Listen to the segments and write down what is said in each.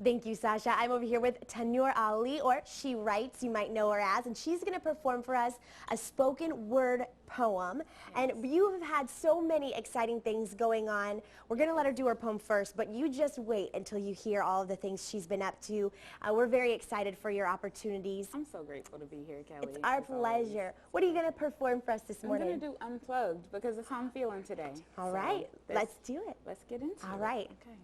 Thank you, Sasha. I'm over here with Tannur Ali, or She Writes, you might know her as, and she's going to perform for us a spoken word poem. Yes. And you have had so many exciting things going on. We're going to let her do her poem first, but you just wait until you hear all of the things she's been up to. We're very excited for your opportunities. I'm so grateful to be here, Kelly. It's our pleasure. What are you going to perform for us this morning? I'm going to do Unplugged because it's how I'm feeling today. All right, let's do it. Let's get into it. All right. Okay.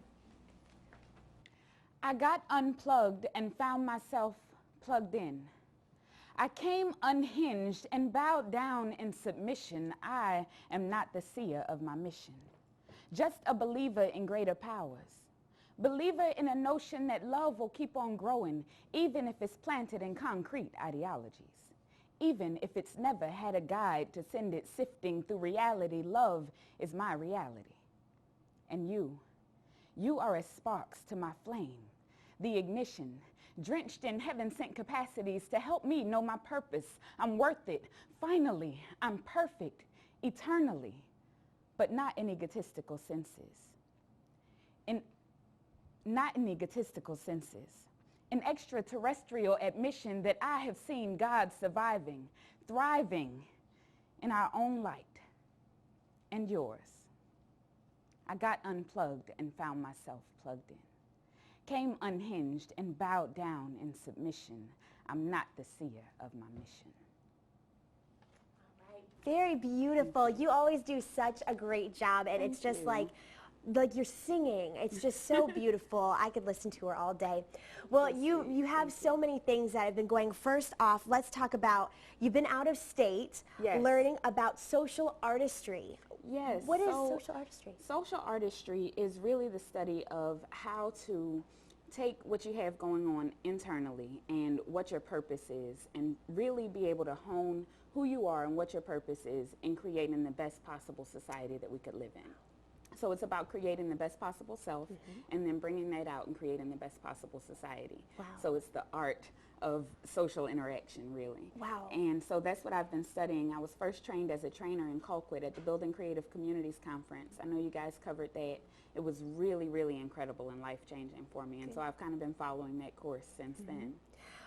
I got unplugged and found myself plugged in. I came unhinged and bowed down in submission. I am not the seer of my mission, just a believer in greater powers. Believer in a notion that love will keep on growing, even if it's planted in concrete ideologies. Even if it's never had a guide to send it sifting through reality, love is my reality. And you are as sparks to my flame, the ignition, drenched in heaven-sent capacities to help me know my purpose. I'm worth it. Finally, I'm perfect, eternally, but not in egotistical senses. Not in egotistical senses. An extraterrestrial admission that I have seen God surviving, thriving in our own light and yours. I got unplugged and found myself plugged in. Came unhinged and bowed down in submission. I'm not the seer of my mission. All right. Very beautiful. You always do such a great job, and it's just like you're singing. It's just so beautiful. I could listen to her all day. Well, you have so many things that have been going. First off, let's talk about, you've been out of state learning about social artistry. Yes. What is social artistry? Social artistry is really the study of how to take what you have going on internally and what your purpose is, and really be able to hone who you are and what your purpose is in creating the best possible society that we could live in. So it's about creating the best possible self and then bringing that out and creating the best possible society. Wow. So it's the art of social interaction, really. Wow. And so that's what I've been studying. I was first trained as a trainer in Colquitt at the Building Creative Communities Conference. I know you guys covered that. It was really, really incredible and life-changing for me. And so I've kind of been following that course since then.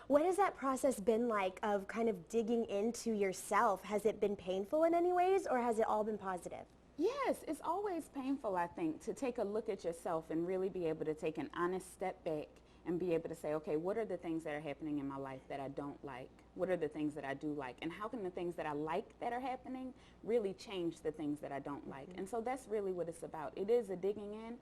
What has that process been like of kind of digging into yourself? Has it been painful in any ways, or has it all been positive? Yes, it's always painful, I think, to take a look at yourself and really be able to take an honest step back and be able to say, okay, what are the things that are happening in my life that I don't like? What are the things that I do like? And how can the things that I like that are happening really change the things that I don't like? And so that's really what it's about. It is a digging in,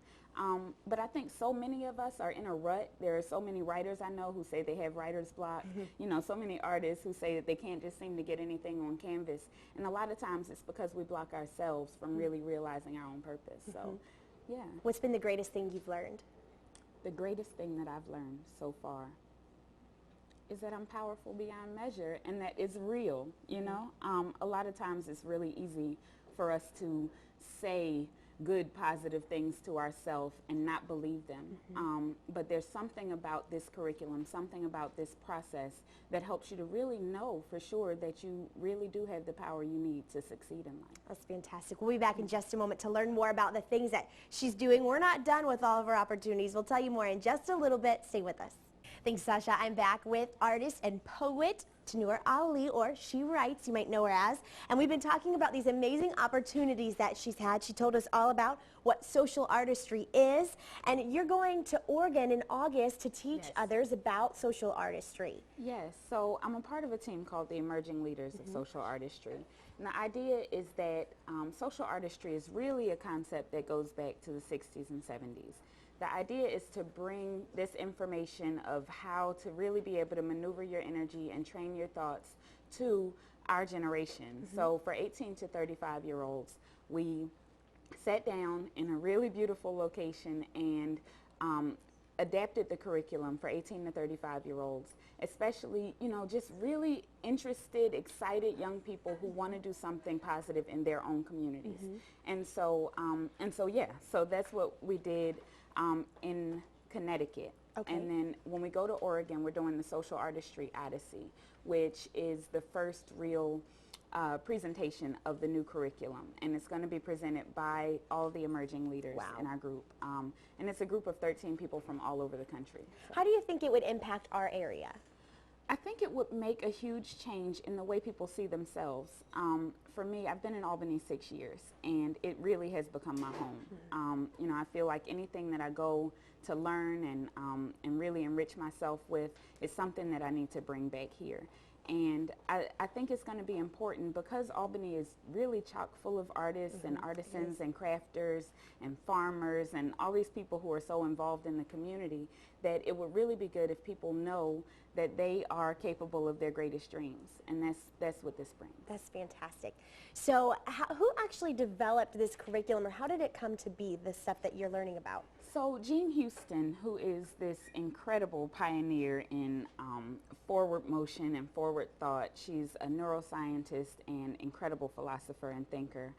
but I think so many of us are in a rut. There are so many writers I know who say they have writer's block. You know, so many artists who say that they can't just seem to get anything on canvas. And a lot of times it's because we block ourselves from really realizing our own purpose. So, yeah. What's been the greatest thing you've learned? The greatest thing that I've learned so far is that I'm powerful beyond measure, and that is real, you know? A lot of times it's really easy for us to say good, positive things to ourselves and not believe them. But there's something about this curriculum, something about this process that helps you to really know for sure that you really do have the power you need to succeed in life. That's fantastic. We'll be back in just a moment to learn more about the things that she's doing. We're not done with all of her opportunities. We'll tell you more in just a little bit. Stay with us. Thanks, Sasha. I'm back with artist and poet Tannur Ali, or She Writes, you might know her as. And we've been talking about these amazing opportunities that she's had. She told us all about what social artistry is. And you're going to Oregon in August to teach others about social artistry. Yes, so I'm a part of a team called the Emerging Leaders of Social Artistry. And the idea is that social artistry is really a concept that goes back to the 60s and 70s. The idea is to bring this information of how to really be able to maneuver your energy and train your thoughts to our generation. So for 18 to 35-year-olds, we sat down in a really beautiful location and adapted the curriculum for 18 to 35-year-olds, especially, you know, just really interested, excited young people who want to do something positive in their own communities. And so yeah, so that's what we did in Connecticut. And then when we go to Oregon, we're doing the Social Artistry Odyssey, which is the first real presentation of the new curriculum, and it's going to be presented by all the emerging leaders in our group. And it's a group of 13 people from all over the country. So. How do you think it would impact our area? I think it would make a huge change in the way people see themselves. For me, I've been in Albany 6 years, and it really has become my home. You know, I feel like anything that I go to learn and really enrich myself with is something that I need to bring back here. And I think it's going to be important because Albany is really chock full of artists and artisans and crafters and farmers and all these people who are so involved in the community, that it would really be good if people know that they are capable of their greatest dreams. And that's what this brings. That's fantastic. So who actually developed this curriculum, or how did it come to be, the stuff that you're learning about? So Jean Houston, who is this incredible pioneer in forward motion and forward thought, she's a neuroscientist and incredible philosopher and thinker,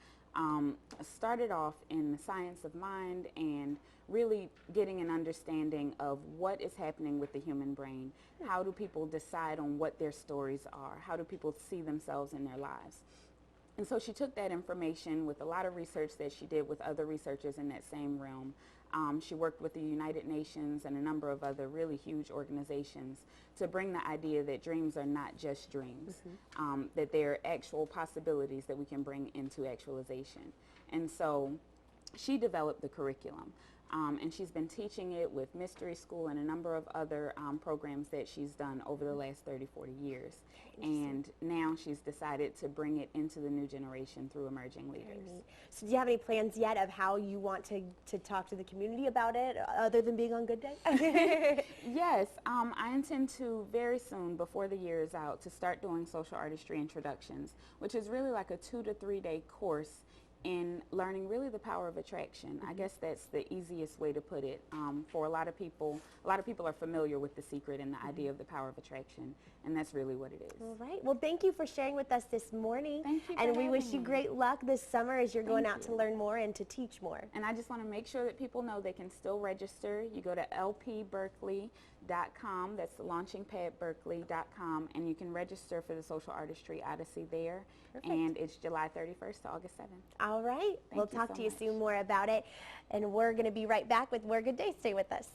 started off in the science of mind and really getting an understanding of what is happening with the human brain. How do people decide on what their stories are? How do people see themselves in their lives? And so she took that information with a lot of research that she did with other researchers in that same realm. She worked with the United Nations and a number of other really huge organizations to bring the idea that dreams are not just dreams, that there are actual possibilities that we can bring into actualization. And so she developed the curriculum. And she's been teaching it with Mystery School and a number of other programs that she's done over the last 30, 40 years. And now she's decided to bring it into the new generation through emerging leaders. So do you have any plans yet of how you want to talk to the community about it, other than being on Good Day? Yes, I intend to very soon, before the year is out, to start doing social artistry introductions, which is really like a 2 to 3 day course in learning really the power of attraction. I guess that's the easiest way to put it. For a lot of people are familiar with The Secret and the idea of the power of attraction, and that's really what it is. All right. Well, thank you for sharing with us this morning. Thank you for And we having wish you me. great luck this summer as you're going out to learn more and to teach more. And I just want to make sure that people know they can still register. You go to lpberkeley.com, that's the launching pad berkeley.com, and you can register for the Social Artistry Odyssey there. Perfect. And it's July 31st to August 7th. All right. We'll talk so to you much. soon more about it. And we're going to be right back with more Good Day. Stay with us.